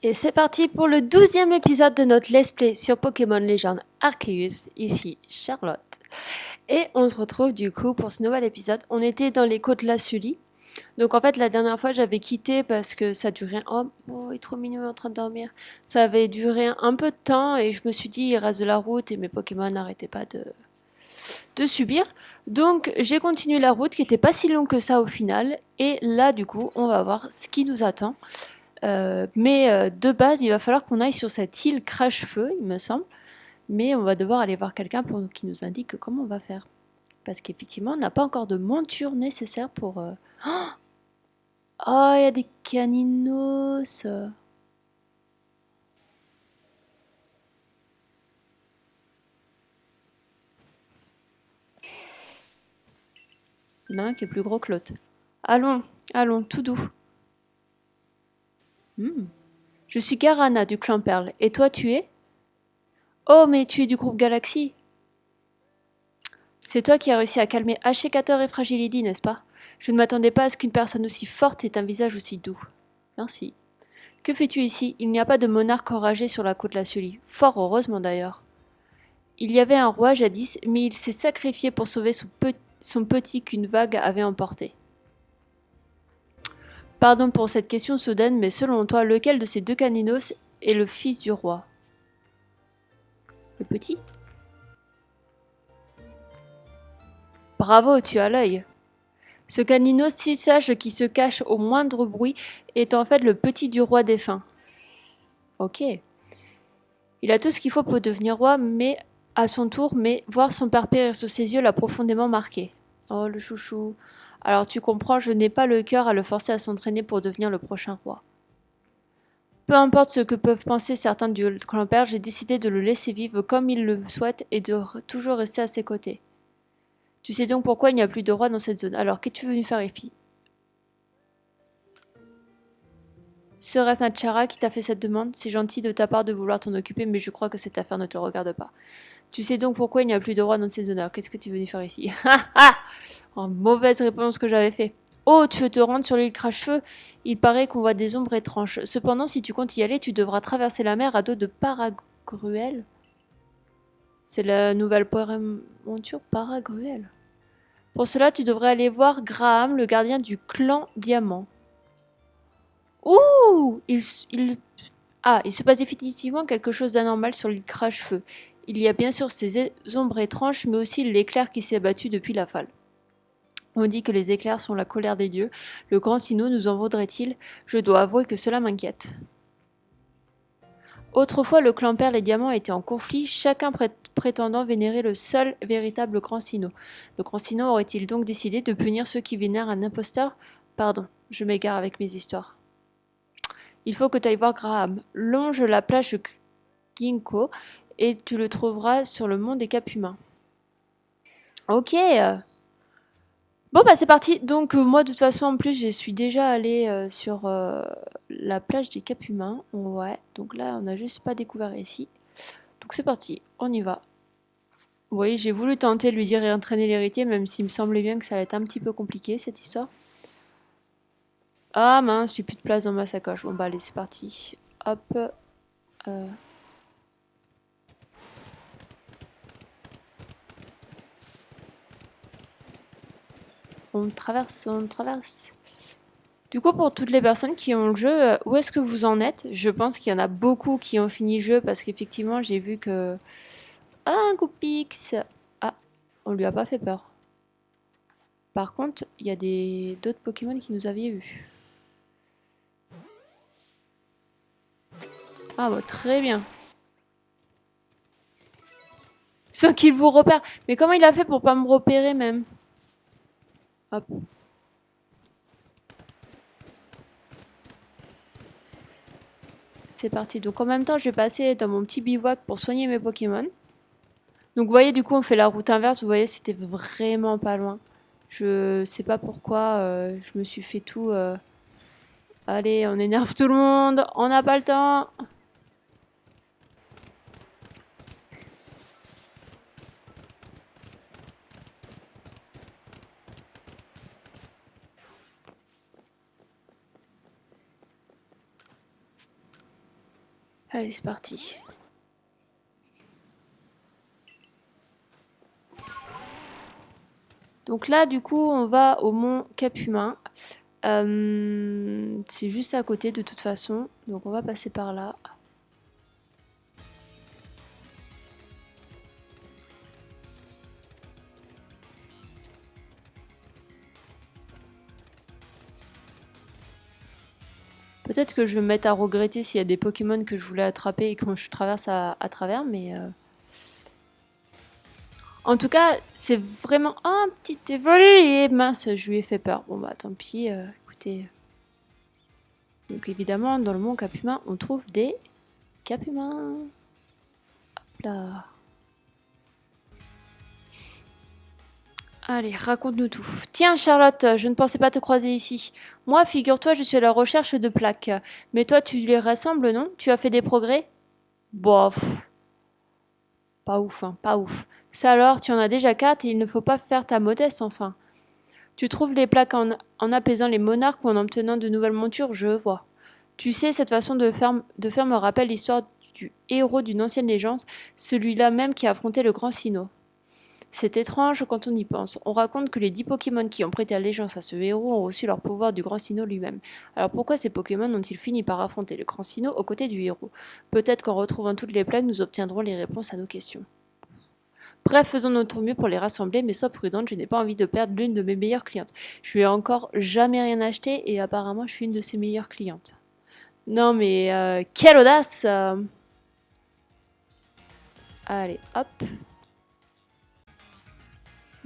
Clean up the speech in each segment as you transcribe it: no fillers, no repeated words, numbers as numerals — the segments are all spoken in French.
Et c'est parti pour le 12e épisode de notre Let's Play sur Pokémon Legend Arceus, ici Charlotte. Et on se retrouve du coup pour ce nouvel épisode. On était dans les côtes Lassuli. Donc en fait la dernière fois j'avais quitté parce que ça durait... Oh, il est trop mignon, il est en train de dormir. Ça avait duré un peu de temps et je me suis dit il reste de la route et mes Pokémon n'arrêtaient pas de subir. Donc j'ai continué la route qui était pas si longue que ça au final. Et là du coup on va voir ce qui nous attend. Mais de base, il va falloir qu'on aille sur cette île Crash-Feu, il me semble. Mais on va devoir aller voir quelqu'un pour qui nous indique comment on va faire. Parce qu'effectivement, on n'a pas encore de monture nécessaire pour... Oh, il y a des caninos. Il y en a un qui est plus gros que l'autre. Allons, allons, tout doux. Hmm. Je suis Garana du clan Perle. Et toi, tu es? Oh, mais tu es du groupe Galaxy. C'est toi qui as réussi à calmer Hachicator et Fragility, n'est-ce pas? Je ne m'attendais pas à ce qu'une personne aussi forte ait un visage aussi doux. Merci. Que fais-tu ici? Il n'y a pas de monarque enragé sur la côte Lassuli. Fort heureusement d'ailleurs. Il y avait un roi jadis, mais il s'est sacrifié pour sauver son petit qu'une vague avait emporté. Pardon pour cette question soudaine, mais selon toi, lequel de ces deux caninos est le fils du roi? Le petit? Bravo, tu as l'œil. Ce caninos si sage qui se cache au moindre bruit est en fait le petit du roi défunt. Ok. Il a tout ce qu'il faut pour devenir roi, mais à son tour, mais voir son père périr sous ses yeux l'a profondément marqué. Oh, le chouchou. Alors tu comprends, je n'ai pas le cœur à le forcer à s'entraîner pour devenir le prochain roi. Peu importe ce que peuvent penser certains du clan père, j'ai décidé de le laisser vivre comme il le souhaite et de toujours rester à ses côtés. Tu sais donc pourquoi il n'y a plus de roi dans cette zone. Alors qu'es-tu venu faire ici? Serait-ce Natchara qui t'a fait cette demande? C'est gentil de ta part de vouloir t'en occuper, mais je crois que cette affaire ne te regarde pas. Tu sais donc pourquoi il n'y a plus de roi dans cette zone. Alors qu'est-ce que tu es venu faire ici? Ha ha! En mauvaise réponse que j'avais fait. Oh, tu veux te rendre sur l'île Crache-Feu? Il paraît qu'on voit des ombres étranges. Cependant, si tu comptes y aller, tu devras traverser la mer à dos de Paragruel. C'est la nouvelle monture Paragruel. Pour cela, tu devrais aller voir Graham, le gardien du clan Diamant. Ouh! Il se passe définitivement quelque chose d'anormal sur l'île Crache-Feu. Il y a bien sûr ces ombres étranges, mais aussi l'éclair qui s'est abattu depuis la falle. On dit que les éclairs sont la colère des dieux. Le grand Sinnoh nous en vaudrait-il? Je dois avouer que cela m'inquiète. Autrefois, le clan Perle et Diamant était en conflit, chacun prétendant vénérer le seul véritable grand Sinnoh. Le grand Sinnoh aurait-il donc décidé de punir ceux qui vénèrent un imposteur? Pardon, je m'égare avec mes histoires. Il faut que tu ailles voir Graham. Longe la plage Ginkgo et tu le trouveras sur le mont des Capumains. Ok. Bon bah c'est parti. Donc moi de toute façon en plus je suis déjà allée sur la plage des Capumains. Ouais. Donc là on n'a juste pas découvert ici. Donc c'est parti. On y va. Vous voyez j'ai voulu tenter de lui dire et entraîner l'héritier même s'il me semblait bien que ça allait être un petit peu compliqué cette histoire. Ah mince j'ai plus de place dans ma sacoche. Bon bah allez c'est parti. Hop. Euh, On traverse, on traverse. Du coup, pour toutes les personnes qui ont le jeu, où est-ce que vous en êtes? Je pense qu'il y en a beaucoup qui ont fini le jeu parce qu'effectivement, j'ai vu que... Ah, un Goupix! Ah, on lui a pas fait peur. Par contre, il y a d'autres Pokémon qui nous avaient vus. Ah bah, très bien. Sans qu'il vous repère. Mais comment il a fait pour pas me repérer même? Hop. C'est parti. Donc en même temps, je vais passer dans mon petit bivouac pour soigner mes Pokémon. Donc vous voyez, du coup, on fait la route inverse. Vous voyez, c'était vraiment pas loin. Je sais pas pourquoi je me suis fait tout... Allez, on énerve tout le monde. On n'a pas le temps. Allez, c'est parti. Donc là, du coup, on va au mont Cap-Humain. C'est juste à côté de toute façon. Donc on va passer par là. Peut-être que je vais me mettre à regretter s'il y a des Pokémon que je voulais attraper et que je traverse à travers, mais... En tout cas, c'est vraiment un petit évolué et mince, je lui ai fait peur. Bon bah tant pis, écoutez. Donc évidemment, dans le mont Cap-Humain, on trouve des Cap-Humains. Hop là. Allez, raconte-nous tout. Tiens, Charlotte, je ne pensais pas te croiser ici. Moi, figure-toi, je suis à la recherche de plaques. Mais toi, tu les rassembles, non? Tu as fait des progrès? Bof, pas ouf, hein, pas ouf. Ça alors, tu en as déjà 4 et il ne faut pas faire ta modeste, enfin. Tu trouves les plaques en apaisant les monarques ou en obtenant de nouvelles montures, je vois. Tu sais, cette façon de faire me rappelle l'histoire du héros d'une ancienne légende, celui-là même qui a affronté le grand Sinnoh. C'est étrange quand on y pense. On raconte que les 10 Pokémon qui ont prêté allégeance à ce héros ont reçu leur pouvoir du grand Sinnoh lui-même. Alors pourquoi ces Pokémon ont-ils fini par affronter le grand Sinnoh aux côtés du héros? Peut-être qu'en retrouvant toutes les plaques, nous obtiendrons les réponses à nos questions. Bref, faisons notre mieux pour les rassembler, mais sois prudente, je n'ai pas envie de perdre l'une de mes meilleures clientes. Je lui ai encore jamais rien acheté et apparemment je suis une de ses meilleures clientes. Non mais quelle audace Allez, hop.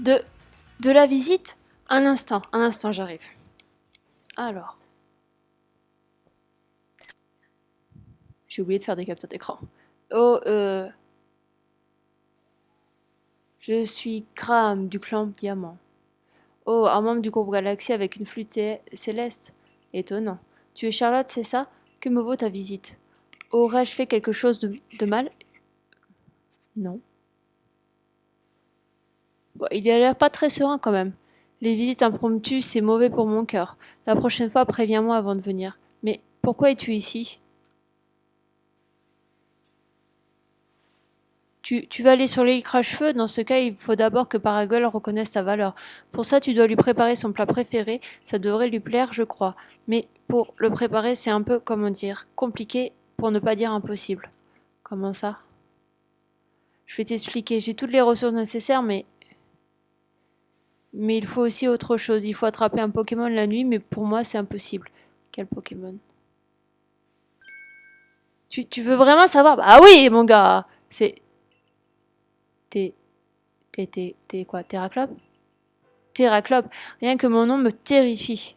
De, de la visite? Un instant, j'arrive. Alors. J'ai oublié de faire des captures d'écran. Oh, je suis Kram du clan Diamant. Oh, un membre du groupe Galaxy avec une flûte céleste. Étonnant. Tu es Charlotte, c'est ça? Que me vaut ta visite? Aurais-je fait quelque chose de mal? Non. Bon, il a l'air pas très serein quand même. Les visites impromptues, c'est mauvais pour mon cœur. La prochaine fois, préviens-moi avant de venir. Mais pourquoi es-tu ici? Tu vas aller sur l'île Crache-Feu, dans ce cas, il faut d'abord que Paraguel reconnaisse ta valeur. Pour ça, tu dois lui préparer son plat préféré, ça devrait lui plaire, je crois. Mais pour le préparer, c'est un peu, comment dire, compliqué, pour ne pas dire impossible. Comment ça? Je vais t'expliquer, j'ai toutes les ressources nécessaires, mais il faut aussi autre chose. Il faut attraper un Pokémon la nuit, mais pour moi, c'est impossible. Quel Pokémon? Tu veux vraiment savoir? Ah oui, mon gars! C'est... T'es... T'es quoi? Terraclope? Terraclope. Rien que mon nom me terrifie.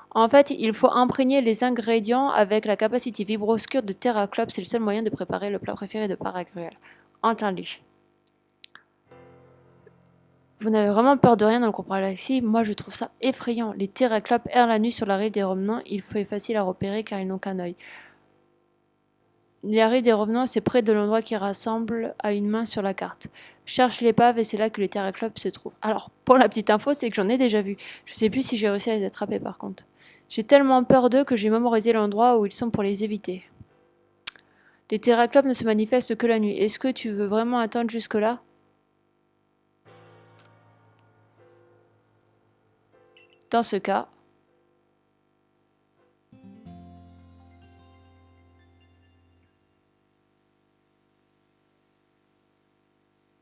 En fait, il faut imprégner les ingrédients avec la capacité vibroscure de Terraclope. C'est le seul moyen de préparer le plat préféré de Paragruel. Entendu. Vous n'avez vraiment peur de rien dans le groupe Galaxy? Moi, je trouve ça effrayant. Les Terraclopes errent la nuit sur la rive des Revenants. Il faut être facile à repérer car ils n'ont qu'un œil. La rive des Revenants, c'est près de l'endroit qui rassemble à une main sur la carte. Cherche l'épave et c'est là que les Terraclopes se trouvent. Alors, pour la petite info, c'est que j'en ai déjà vu. Je sais plus si j'ai réussi à les attraper par contre. J'ai tellement peur d'eux que j'ai mémorisé l'endroit où ils sont pour les éviter. Les Terraclopes ne se manifestent que la nuit. Est-ce que tu veux vraiment attendre jusque-là? Dans ce cas...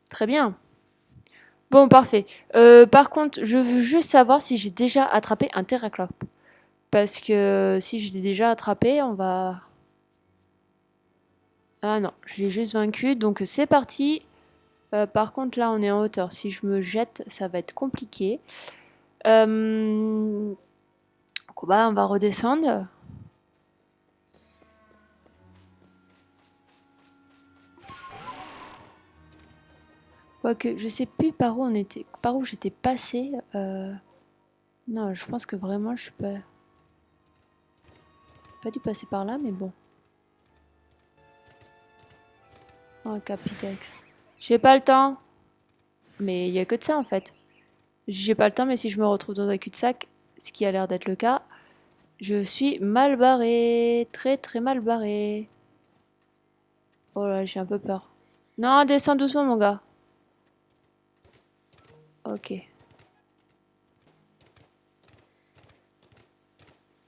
Très bien. Bon, parfait. Par contre, je veux juste savoir si j'ai déjà attrapé un Terraclope. Parce que si je l'ai déjà attrapé, on va... Ah non, je l'ai juste vaincu, donc c'est parti. Par contre, là, on est en hauteur. Si je me jette, ça va être compliqué. Donc, bah, on va redescendre. Quoique, je sais plus par où on était, par où j'étais passé. Non, je pense que vraiment, je suis pas dû passer par là, mais bon. Un capitexte. J'ai pas le temps. Mais il y a que de ça en fait. J'ai pas le temps, mais si je me retrouve dans un cul-de-sac, ce qui a l'air d'être le cas, je suis mal barré, très très mal barré. Oh là, j'ai un peu peur. Non, descends doucement, mon gars. Ok.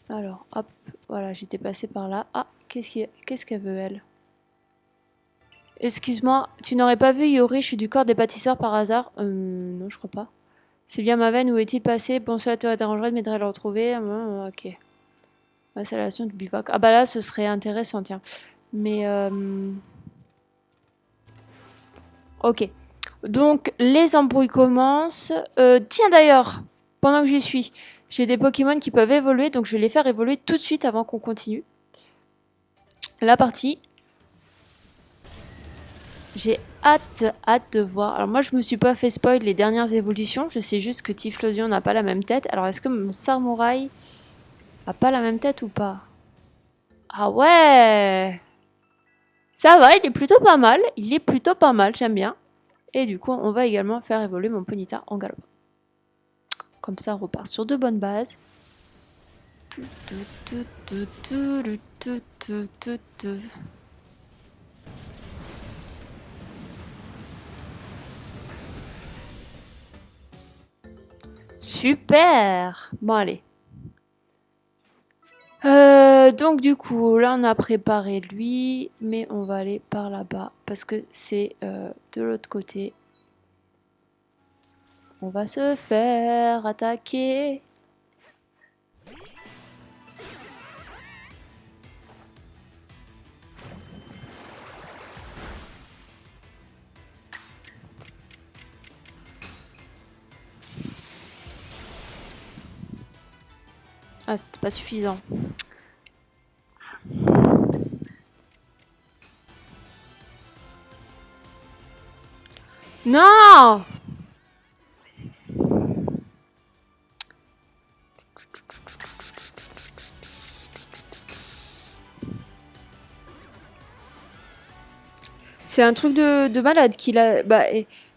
Alors, hop. Voilà, j'étais passée par là. Ah, qu'est-ce qu'elle veut, elle? Excuse-moi, tu n'aurais pas vu Yori, je suis du corps des bâtisseurs par hasard? Non, je crois pas. C'est bien ma veine, où est-il passé? Bon, cela te dérangerait de m'aider à le retrouver. Ok. Installation du bivouac. Ah bah là, ce serait intéressant, tiens. Mais, ok. Donc, les embrouilles commencent. Tiens d'ailleurs, pendant que j'y suis, j'ai des Pokémon qui peuvent évoluer, donc je vais les faire évoluer tout de suite avant qu'on continue la partie. J'ai hâte de voir. Alors moi, je me suis pas fait spoil les dernières évolutions. Je sais juste que Typhlosion n'a pas la même tête. Alors, est-ce que mon Samouraï a pas la même tête ou pas? Ah ouais! Ça va, il est plutôt pas mal. Il est plutôt pas mal, j'aime bien. Et du coup, on va également faire évoluer mon Ponyta en galop. Comme ça, on repart sur de bonnes bases. Super! Bon, allez. Donc du coup, là on a préparé lui, mais on va aller par là-bas parce que c'est de l'autre côté. On va se faire attaquer. Ah, c'était pas suffisant. Non! C'est un truc de malade qu'il a. Bah,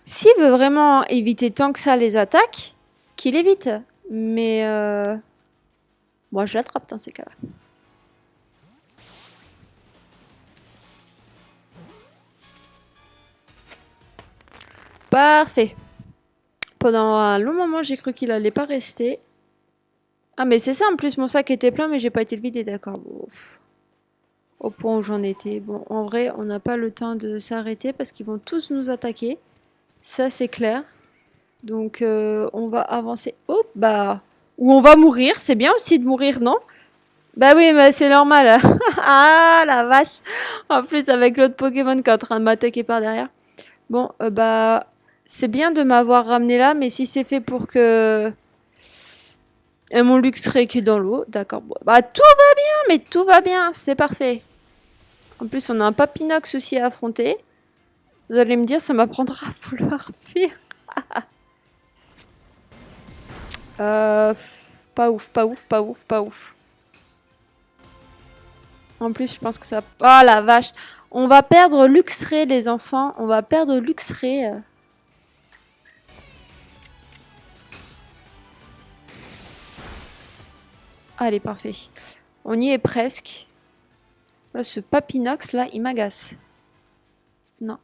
s'il veut vraiment éviter tant que ça les attaques, qu'il évite. Mais moi je l'attrape dans ces cas-là. Parfait. Pendant un long moment, j'ai cru qu'il allait pas rester. Ah, mais c'est ça, en plus, mon sac était plein, mais j'ai pas été le vider, d'accord. Bon, au point où j'en étais. Bon, en vrai, on n'a pas le temps de s'arrêter parce qu'ils vont tous nous attaquer. Ça, c'est clair. Donc, on va avancer. Oh, bah... Ou on va mourir. C'est bien aussi de mourir, non? Bah oui, mais c'est normal. Ah, la vache. En plus, avec l'autre Pokémon qui est en train de m'attaquer par derrière. Bon, bah... C'est bien de m'avoir ramené là, mais si c'est fait pour que... Et mon Luxray qui est dans l'eau, d'accord. Bon, bah tout va bien, mais tout va bien, c'est parfait. En plus, on a un Papinox aussi à affronter. Vous allez me dire, ça m'apprendra à vouloir fuir. Pas ouf, pas ouf, pas ouf, pas ouf. En plus, je pense que ça... Oh la vache. On va perdre Luxray, les enfants. On va perdre Luxray. Allez, parfait. On y est presque. Là, ce Papinox, là, il m'agace. Non.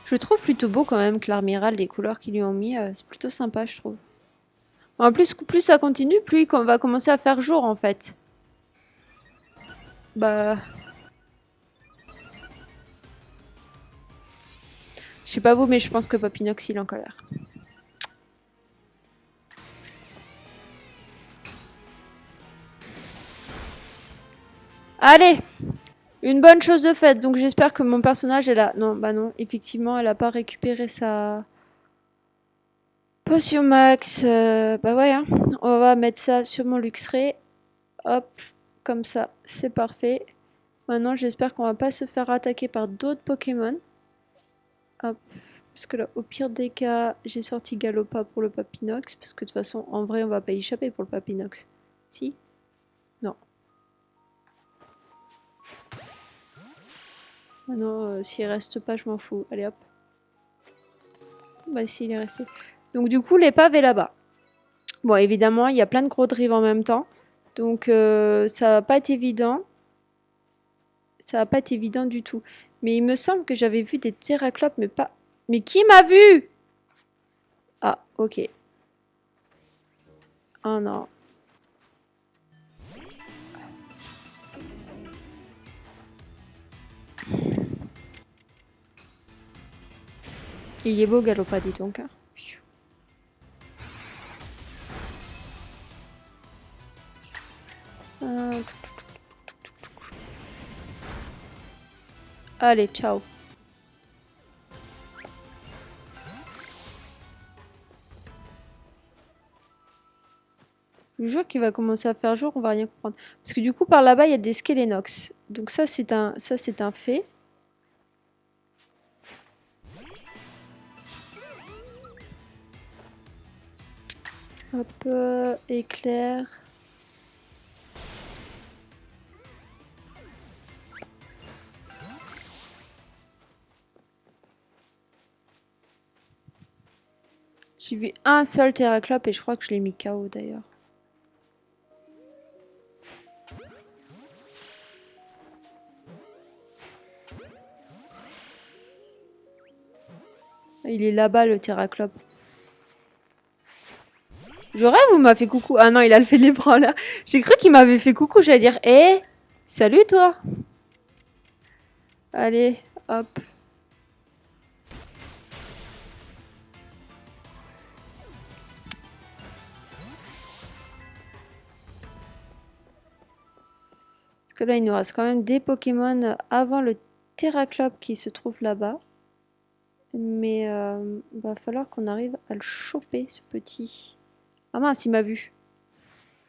Je le trouve plutôt beau quand même, Clarmiral, les couleurs qu'ils lui ont mis. C'est plutôt sympa, je trouve. En plus ça continue, plus il va commencer à faire jour, en fait. Bah... Je sais pas vous, mais je pense que Papinox, il est en colère. Allez! Une bonne chose de faite. Donc j'espère que mon personnage est là. Non, bah non. Effectivement, elle a pas récupéré sa... Potion max. Bah ouais, hein. On va mettre ça sur mon Luxray. Hop. Comme ça. C'est parfait. Maintenant, j'espère qu'on va pas se faire attaquer par d'autres Pokémon. Hop. Parce que là, au pire des cas, j'ai sorti Galopa pour le Papinox. Parce que de toute façon, en vrai, on va pas y échapper pour le Papinox. Si? Non. Maintenant, s'il reste pas, je m'en fous. Allez hop. Bah s'il est resté. Donc du coup, l'épave est là-bas. Bon, évidemment, il y a plein de gros drives en même temps. Donc ça va pas être évident. ça va pas être évident du tout. Mais il me semble que j'avais vu des Terraclopes, mais pas... Mais qui m'a vu? Ah, ok. Oh non. Il est beau Galopa, dis donc. Hein. Allez, ciao. Je jure qu'il va commencer à faire jour, on va rien comprendre. Parce que du coup, par là-bas, il y a des Skelenox. Donc ça, c'est un fait. Hop, éclair. J'ai vu un seul Terraclope et je crois que je l'ai mis KO d'ailleurs. Il est là-bas le Terraclope. Je rêve ou m'a fait coucou? Ah non, il a le fait de l'ébranleur. J'ai cru qu'il m'avait fait coucou, j'allais dire hé, salut toi. Allez, hop. Parce que là, il nous reste quand même des Pokémon avant le Terraclope qui se trouve là-bas. Mais va falloir qu'on arrive à le choper, ce petit. Ah mince, il m'a vu.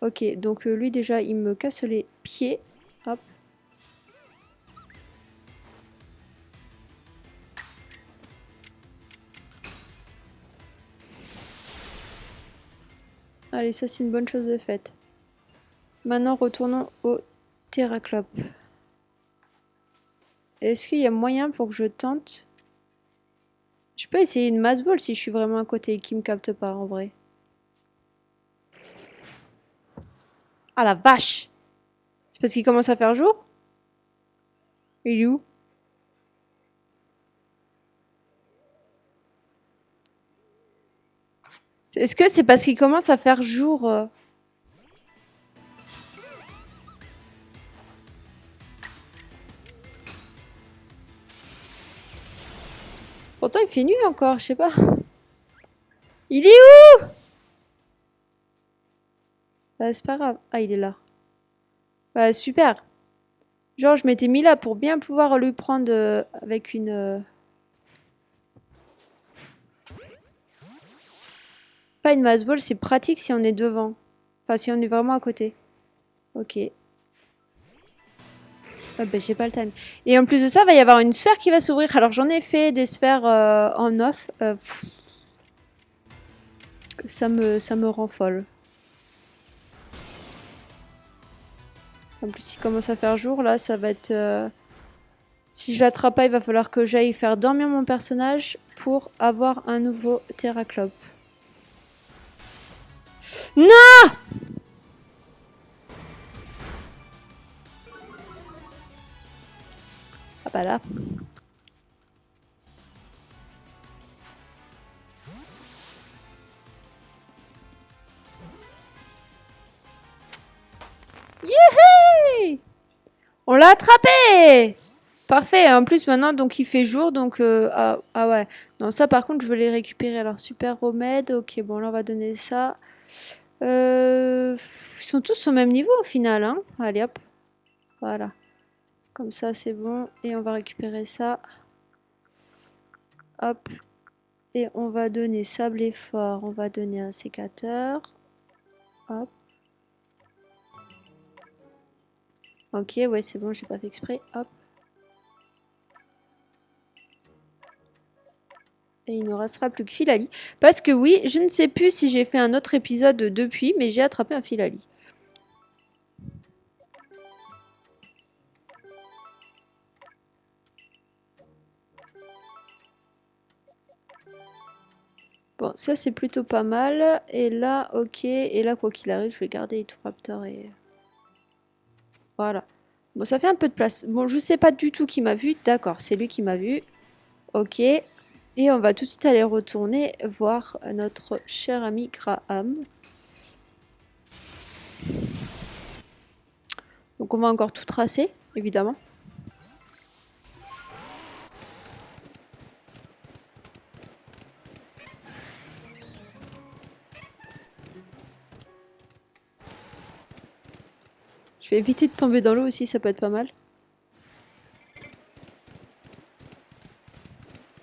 Ok, donc lui déjà, il me casse les pieds. Hop. Allez, ça c'est une bonne chose de faite. Maintenant, retournons au Terraclope. Est-ce qu'il y a moyen pour que je tente? Je peux essayer une masse ball si je suis vraiment à côté et qu'il me capte pas en vrai. Ah la vache! C'est parce qu'il commence à faire jour? Il est où? Est-ce que c'est parce qu'il commence à faire jour? Pourtant il fait nuit encore, je sais pas. Il est où? Bah, c'est pas grave. Ah, il est là. Bah, super. Genre, je m'étais mis là pour bien pouvoir lui prendre avec une... Pas une masse ball, c'est pratique si on est devant. Enfin, si on est vraiment à côté. Ok. Ah bah, j'ai pas le time. Et en plus de ça, il va y avoir une sphère qui va s'ouvrir. Alors, j'en ai fait des sphères en off. Ça me rend folle. En plus, il commence à faire jour. Là, ça va être... Si je l'attrape pas, il va falloir que j'aille faire dormir mon personnage pour avoir un nouveau Terraclope. Non! Ah bah là. Youhou! On l'a attrapé! Parfait. En plus, maintenant, donc il fait jour. Donc, ah ouais. Non, ça, par contre, je veux les récupérer. Alors, super remède. Ok, bon, là, on va donner ça. Ils sont tous au même niveau au final. Hein. Allez, hop. Voilà. Comme ça, c'est bon. Et on va récupérer ça. Hop. Et on va donner sable et fort. On va donner un sécateur. Hop. Ok, ouais, c'est bon, j'ai pas fait exprès. Hop. Et il ne restera plus que Filali. Parce que oui, je ne sais plus si j'ai fait un autre épisode depuis, mais j'ai attrapé un Filali. Bon, ça c'est plutôt pas mal. Et là, ok. Et là, quoi qu'il arrive, je vais garder Raptor et... Voilà. Bon, ça fait un peu de place. Bon, je sais pas du tout qui m'a vu. D'accord, c'est lui qui m'a vu. Ok. Et on va tout de suite aller retourner voir notre cher ami Graham. Donc on va encore tout tracer, évidemment. Je vais éviter de tomber dans l'eau aussi, ça peut être pas mal.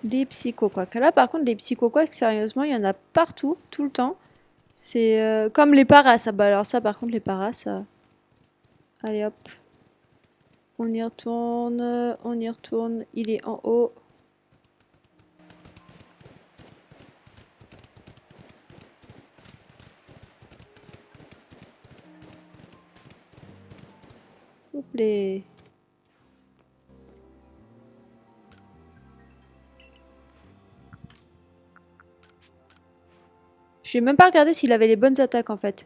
Les psychoquacks. Là, par contre, les psychoquacks, sérieusement, il y en a partout, tout le temps. C'est comme les paras. Ah bah alors ça, par contre, les paras, ça... Allez hop. On y retourne, on y retourne. Il est en haut. Hop les... Je n'ai même pas regardé s'il avait les bonnes attaques en fait.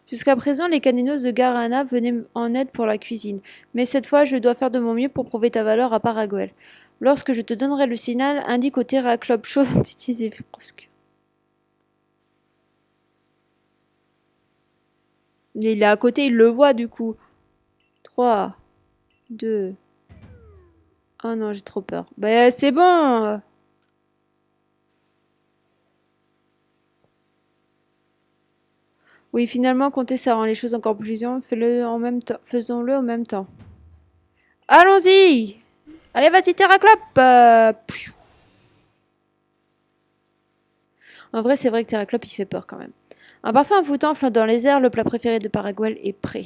Jusqu'à présent, les caninos de Garana venaient en aide pour la cuisine. Mais cette fois, je dois faire de mon mieux pour prouver ta valeur à Paraguel. Lorsque je te donnerai le signal, indique au Terra Club Show d'utiliser presque. Il est à côté, il le voit du coup. 3, 2... Oh non, j'ai trop peur. Bah c'est bon. Oui, finalement, compter, ça rend les choses encore plus évidentes. Fais-le en même temps. Faisons-le en même temps. Allons-y. Allez, vas-y, Terraclop. En vrai, c'est vrai que Terraclop, il fait peur quand même. Un parfum envoûtant flotte dans les airs, le plat préféré de Paraguel est prêt.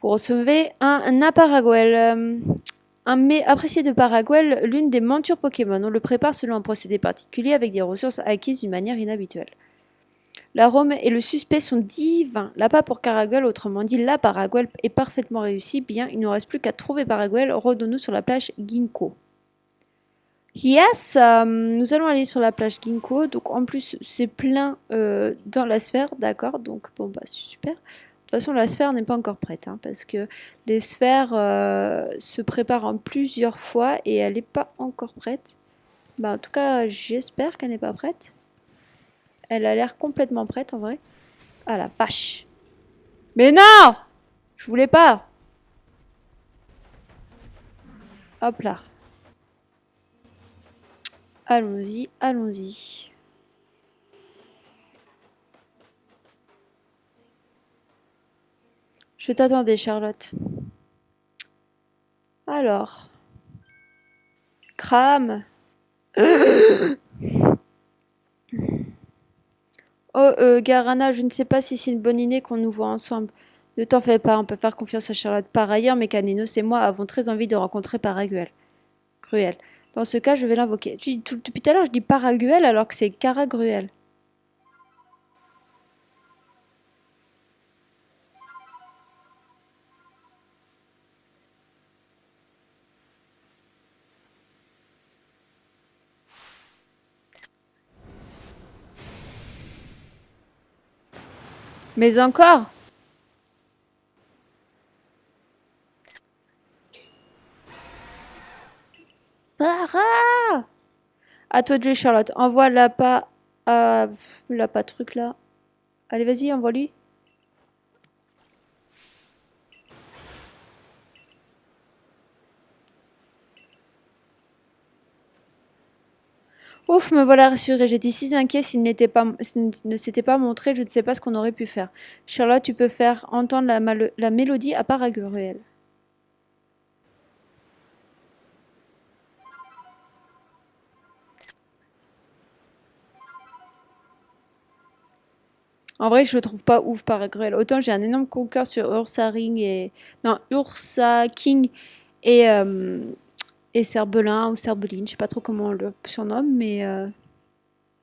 Vous recevez un Aparaguel. Un mets apprécié de Paraguel, l'une des montures Pokémon. On le prépare selon un procédé particulier avec des ressources acquises d'une manière inhabituelle. L'arôme et le suspect sont divins. L'appât pour Caraguel, autrement dit la Paraguel, est parfaitement réussi. Bien, il ne nous reste plus qu'à trouver Paraguel. Rendons-nous sur la plage Ginkgo. Yes, nous allons aller sur la plage Ginkgo. Donc en plus, c'est plein dans la sphère, d'accord. Donc bon, bah c'est super. De toute façon, la sphère n'est pas encore prête, hein, parce que les sphères se préparent en plusieurs fois et elle n'est pas encore prête. Bah, en tout cas, j'espère qu'elle n'est pas prête. Elle a l'air complètement prête en vrai. Ah la vache. Mais non! Je voulais pas. Hop là. Allons-y, allons-y. Je t'attendais, Charlotte. Alors. Crame. Oh, Garana, je ne sais pas si c'est une bonne idée qu'on nous voit ensemble. Ne t'en fais pas, on peut faire confiance à Charlotte. Par ailleurs, Mécaninos et moi avons très envie de rencontrer Paraguel. Cruel. Dans ce cas, je vais l'invoquer. Depuis tout à l'heure, je dis Paraguel alors que c'est Caragruel. Mais encore? Para! À toi de jouer, Charlotte. Envoie l'appât à... L'appât truc là. Allez, vas-y, envoie-lui. Ouf, me voilà rassurée. J'étais si inquiet s'il ne s'était pas montré, je ne sais pas ce qu'on aurait pu faire. Charlotte, tu peux faire entendre la mélodie à Paraguel. En vrai, je le trouve pas ouf, Paraguel. Autant j'ai un énorme coup de cœur sur Ursa Ring et... Non, Ursa King et, et Cerbelin ou Cerbeline. Je sais pas trop comment on le surnomme, mais...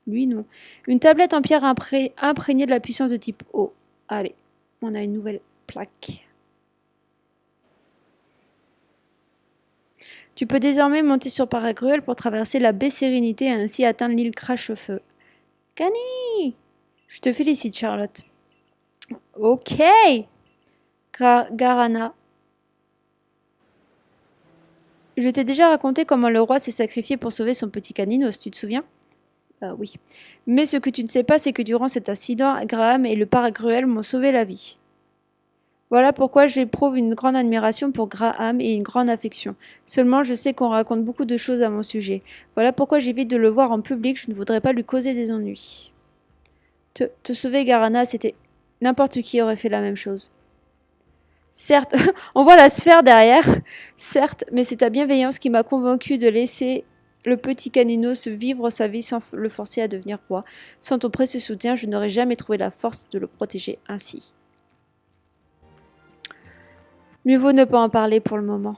lui, non. Une tablette en pierre imprégnée de la puissance de type O. Allez, on a une nouvelle plaque. Tu peux désormais monter sur Paragruel pour traverser la baie Sérénité et ainsi atteindre l'île Crache-Feu. Cani! Je te félicite, Charlotte. Ok. Garana. Je t'ai déjà raconté comment le roi s'est sacrifié pour sauver son petit Caninos, tu te souviens? Oui. Mais ce que tu ne sais pas, c'est que durant cet incident, Graham et le père Gruel m'ont sauvé la vie. Voilà pourquoi j'éprouve une grande admiration pour Graham et une grande affection. Seulement, je sais qu'on raconte beaucoup de choses à mon sujet. Voilà pourquoi j'évite de le voir en public, je ne voudrais pas lui causer des ennuis. Te sauver, Garana, c'était... N'importe qui aurait fait la même chose. Certes, on voit la sphère derrière, certes, mais c'est ta bienveillance qui m'a convaincu de laisser le petit Caninos vivre sa vie sans le forcer à devenir roi. Sans ton précieux soutien, je n'aurais jamais trouvé la force de le protéger ainsi. Mieux vaut ne pas en parler pour le moment.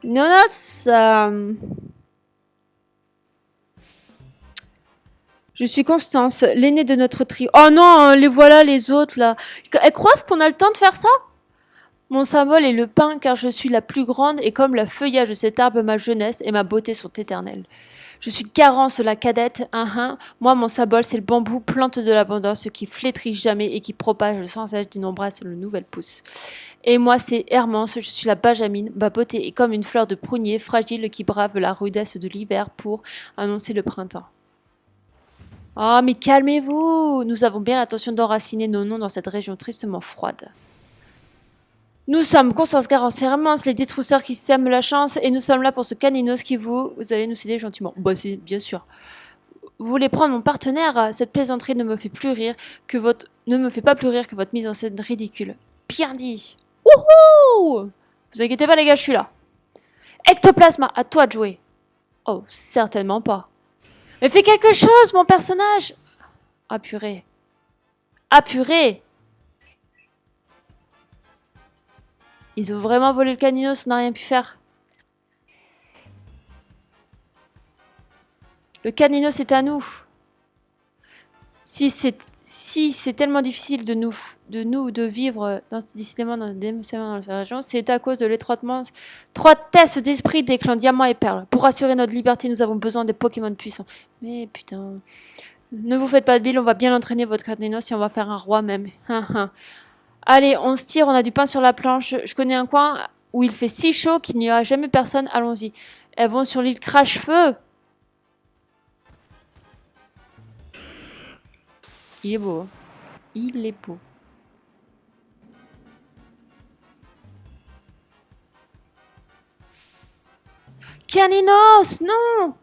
Nonos, je suis Constance, l'aînée de notre trio. Oh non, les voilà les autres là. Elles croient qu'on a le temps de faire ça? Mon symbole est le pain car je suis la plus grande et comme le feuillage de cet arbre ma jeunesse et ma beauté sont éternelles. Je suis Carence la cadette, Moi mon symbole c'est le bambou, plante de l'abondance qui flétrit jamais et qui propage sans cesse d'innombrables le nouvel pousse. Et moi c'est Hermance, je suis la Benjamine, ma beauté est comme une fleur de prunier fragile qui brave la rudesse de l'hiver pour annoncer le printemps. Ah, mais calmez-vous! Nous avons bien l'intention d'enraciner nos noms dans cette région tristement froide. Nous sommes Constance, Garance et Hermance, les détrousseurs qui sèment la chance, et nous sommes là pour ce Caninos qui vous allez nous céder gentiment. Bah, c'est bien sûr. Vous voulez prendre mon partenaire? Cette plaisanterie ne me fait pas plus rire que votre mise en scène ridicule. Bien dit! Wouhou! Vous inquiétez pas, les gars, je suis là. Ectoplasma, à toi de jouer. Oh, certainement pas. Mais fais quelque chose, mon personnage! Ah purée. Ah purée! Ils ont vraiment volé le Caninos, on n'a rien pu faire. Le Caninos est à nous. Si c'est tellement difficile de vivre décidément dans cette région, c'est à cause de l'étroitesse d'esprit des clans Diamant et Perle. Pour assurer notre liberté, nous avons besoin des Pokémon puissants. Mais putain... Ne vous faites pas de bile, on va bien l'entraîner, votre Caninos, et on va faire un roi même. Allez, on se tire, on a du pain sur la planche. Je connais un coin où il fait si chaud qu'il n'y aura jamais personne. Allons-y. Elles vont sur l'île Crache-Feu. Il est beau. Hein. Il est beau. Caninos, non!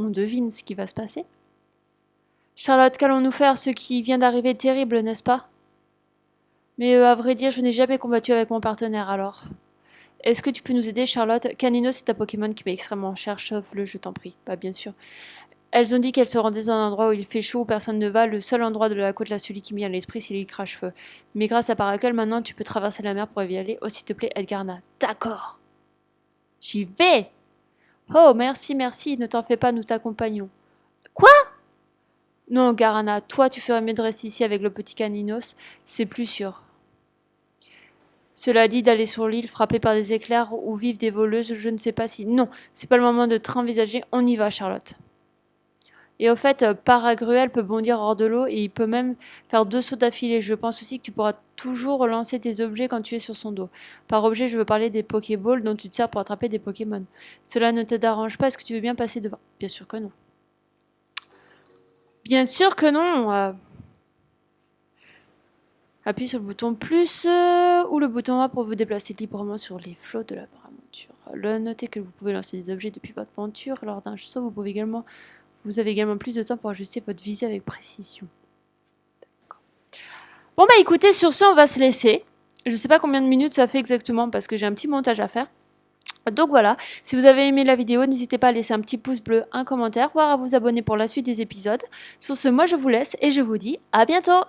On devine ce qui va se passer. Charlotte, qu'allons-nous faire? Ce qui vient d'arriver est terrible, n'est-ce pas? Mais à vrai dire, je n'ai jamais combattu avec mon partenaire, alors. Est-ce que tu peux nous aider, Charlotte? Caninos est un Pokémon qui m'est extrêmement cher, chauffe-le, je t'en prie. Bah, bien sûr. Elles ont dit qu'elles se rendaient dans un endroit où il fait chaud, où personne ne va. Le seul endroit de la côte la Sully qui me vient à l'esprit, c'est l'île Crache-Feu. Mais grâce à Paracle, maintenant, tu peux traverser la mer pour y aller. Oh, s'il te plaît, Edgarna. D'accord. J'y vais. Oh, merci, ne t'en fais pas, nous t'accompagnons. Quoi? Non, Garana, toi, tu ferais mieux de rester ici avec le petit Caninos. C'est plus sûr. Cela dit, d'aller sur l'île frappée par des éclairs où vivent des voleuses, je ne sais pas si... Non, c'est pas le moment de te envisager. On y va, Charlotte. Et au fait, Paragruel peut bondir hors de l'eau et il peut même faire 2 sauts d'affilée. Je pense aussi que tu pourras toujours relancer tes objets quand tu es sur son dos. Par objet, je veux parler des Pokéballs dont tu te sers pour attraper des Pokémon. Cela ne te dérange pas? Est-ce que tu veux bien passer devant? Bien sûr que non. Bien sûr que non. Appuyez sur le bouton plus ou le bouton A pour vous déplacer librement sur les flots de la aventure. Notez que vous pouvez lancer des objets depuis votre monture. Lors d'un saut, vous avez également plus de temps pour ajuster votre visée avec précision. Bon bah écoutez, sur ce, on va se laisser. Je sais pas combien de minutes ça fait exactement parce que j'ai un petit montage à faire. Donc voilà, si vous avez aimé la vidéo, n'hésitez pas à laisser un petit pouce bleu, un commentaire, voire à vous abonner pour la suite des épisodes. Sur ce, moi je vous laisse et je vous dis à bientôt!